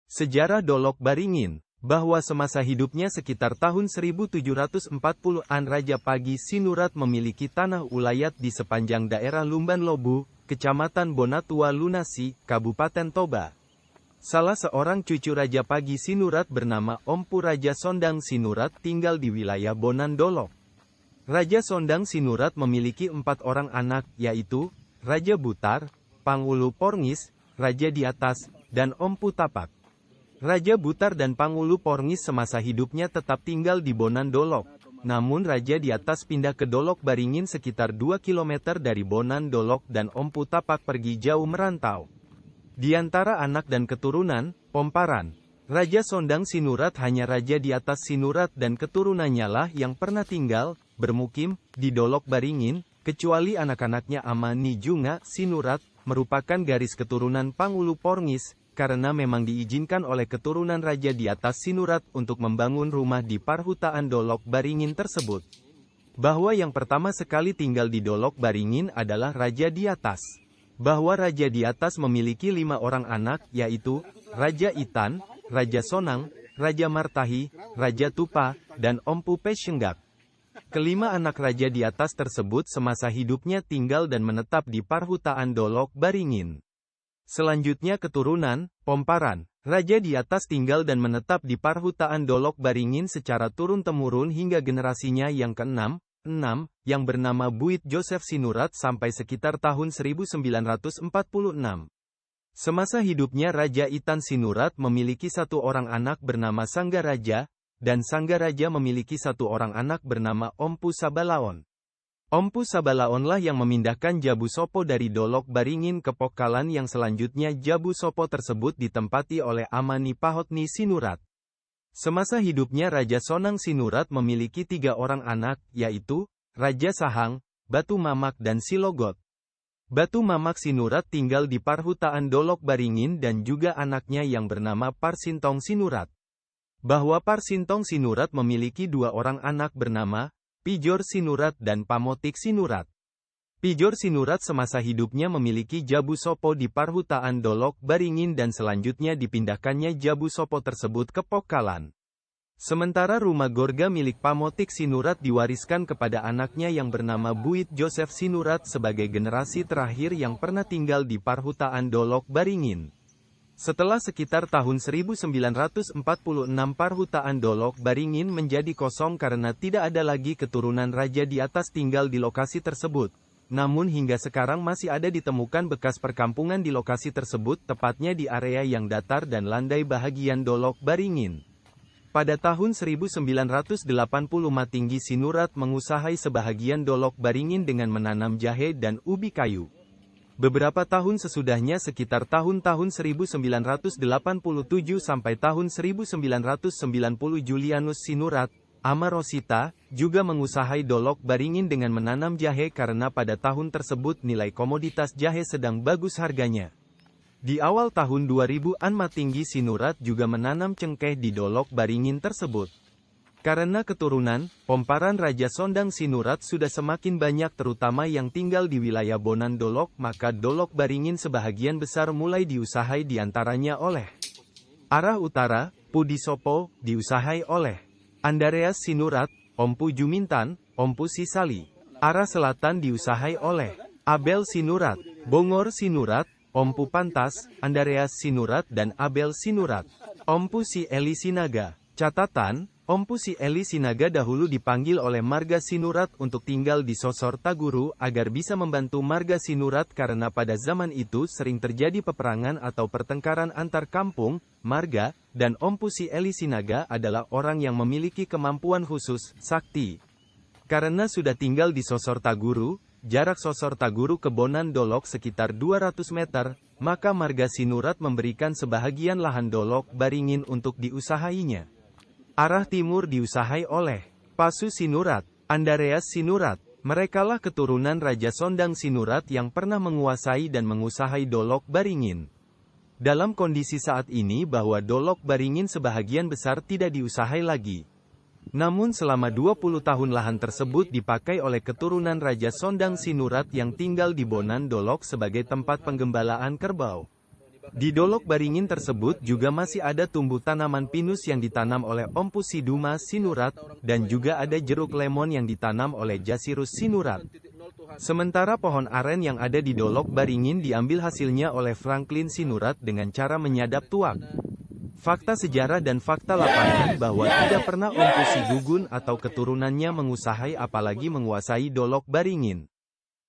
Sejarah Dolok Baringin, bahwa semasa hidupnya sekitar tahun 1740-an Raja Pagi Sinurat memiliki tanah ulayat di sepanjang daerah Lumban Lobu, Kecamatan Bonatua Lunasi, Kabupaten Toba. Salah seorang cucu Raja Pagi Sinurat bernama Ompu Raja Sondang Sinurat tinggal di wilayah Bonan Dolok. Raja Sondang Sinurat memiliki 4 orang anak, yaitu Raja Butar, Pangulu Porngis, Raja di Atas, dan Ompu Tapak. Raja Butar dan Pangulu Porngis semasa hidupnya tetap tinggal di Bonan Dolok. Namun Raja di Atas pindah ke Dolok Baringin sekitar 2 km dari Bonan Dolok dan Ompu Tapak pergi jauh merantau. Di antara anak dan keturunan, Pomparan, Raja Sondang Sinurat hanya Raja di Atas Sinurat dan keturunannya lah yang pernah tinggal, bermukim, di Dolok Baringin, kecuali anak-anaknya Amani Junga Sinurat, merupakan garis keturunan Pangulu Porngis, karena memang diizinkan oleh keturunan Raja di Atas Sinurat untuk membangun rumah di Parhutaan Dolok Baringin tersebut. Bahwa yang pertama sekali tinggal di Dolok Baringin adalah Raja di Atas. Bahwa Raja di Atas memiliki 5 orang anak, yaitu Raja Itan, Raja Sonang, Raja Martahi, Raja Tupa, dan Ompu Pesenggak. Kelima anak Raja di Atas tersebut semasa hidupnya tinggal dan menetap di Parhutaan Dolok Baringin. Selanjutnya keturunan, Pomparan, Raja di Atas tinggal dan menetap di Parhutaan Dolok Baringin secara turun-temurun hingga generasinya yang ke-6, yang bernama Buit Joseph Sinurat sampai sekitar tahun 1946. Semasa hidupnya Raja Itan Sinurat memiliki 1 orang anak bernama Sanggaraja, dan Sanggaraja memiliki 1 orang anak bernama Ompu Sabalaon. Ompu Sabalaonlah yang memindahkan Jabu Sopo dari Dolok Baringin ke Pokalan yang selanjutnya Jabu Sopo tersebut ditempati oleh Amani Pahotni Sinurat. Semasa hidupnya Raja Sonang Sinurat memiliki 3 orang anak, yaitu Raja Sahang, Batu Mamak dan Silogot. Batu Mamak Sinurat tinggal di Parhutaan Dolok Baringin dan juga anaknya yang bernama Parsintong Sinurat. Bahwa Parsintong Sinurat memiliki 2 orang anak bernama Pijor Sinurat dan Pamotik Sinurat. Pijor Sinurat semasa hidupnya memiliki Jabu Sopo di Parhutaan Dolok Baringin dan selanjutnya dipindahkannya Jabu Sopo tersebut ke Pokalan. Sementara rumah Gorga milik Pamotik Sinurat diwariskan kepada anaknya yang bernama Buit Joseph Sinurat sebagai generasi terakhir yang pernah tinggal di Parhutaan Dolok Baringin. Setelah sekitar tahun 1946 Parhutaan Dolok Baringin menjadi kosong karena tidak ada lagi keturunan Raja di Atas tinggal di lokasi tersebut. Namun hingga sekarang masih ada ditemukan bekas perkampungan di lokasi tersebut, tepatnya di area yang datar dan landai bahagian Dolok Baringin. Pada tahun 1980 Matinggi Sinurat mengusahai sebahagian Dolok Baringin dengan menanam jahe dan ubi kayu. Beberapa tahun sesudahnya sekitar tahun-tahun 1987 sampai tahun 1990 Julianus Sinurat, Ama Rosita, juga mengusahai Dolok Baringin dengan menanam jahe karena pada tahun tersebut nilai komoditas jahe sedang bagus harganya. Di awal tahun 2000-an Matinggi Sinurat juga menanam cengkeh di Dolok Baringin tersebut. Karena keturunan, Pomparan Raja Sondang Sinurat sudah semakin banyak terutama yang tinggal di wilayah Bonan Dolok, maka Dolok Baringin sebahagian besar mulai diusahai diantaranya oleh arah utara, Pudi Sopo, diusahai oleh Andareas Sinurat, Ompu Jumintan, Ompu Sisali. Arah selatan diusahai oleh Abel Sinurat, Bongor Sinurat, Ompu Pantas, Andareas Sinurat dan Abel Sinurat. Ompu Si Eli Sinaga. Catatan, Ompu Si Eli Sinaga dahulu dipanggil oleh Marga Sinurat untuk tinggal di Sosor Taguru agar bisa membantu Marga Sinurat karena pada zaman itu sering terjadi peperangan atau pertengkaran antar kampung. Marga dan Ompu Si Eli Sinaga adalah orang yang memiliki kemampuan khusus, sakti. Karena sudah tinggal di Sosor Taguru, jarak Sosor Taguru ke Bonan Dolok sekitar 200 meter, maka Marga Sinurat memberikan sebahagian lahan Dolok Baringin untuk diusahainya. Arah timur diusahai oleh Pasu Sinurat, Andareas Sinurat. Merekalah keturunan Raja Sondang Sinurat yang pernah menguasai dan mengusahai Dolok Baringin. Dalam kondisi saat ini bahwa Dolok Baringin sebahagian besar tidak diusahai lagi. Namun selama 20 tahun lahan tersebut dipakai oleh keturunan Raja Sondang Sinurat yang tinggal di Bonan Dolok sebagai tempat penggembalaan kerbau. Di Dolok Baringin tersebut juga masih ada tumbuh tanaman pinus yang ditanam oleh Om Pusiduma Sinurat, dan juga ada jeruk lemon yang ditanam oleh Jasirus Sinurat. Sementara pohon aren yang ada di Dolok Baringin diambil hasilnya oleh Franklin Sinurat dengan cara menyadap tuak. Fakta sejarah dan fakta lapangan bahwa tidak pernah Om Pusigugun atau keturunannya mengusahai apalagi menguasai Dolok Baringin.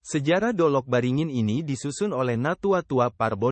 Sejarah Dolok Baringin ini disusun oleh Natua Tua Parbo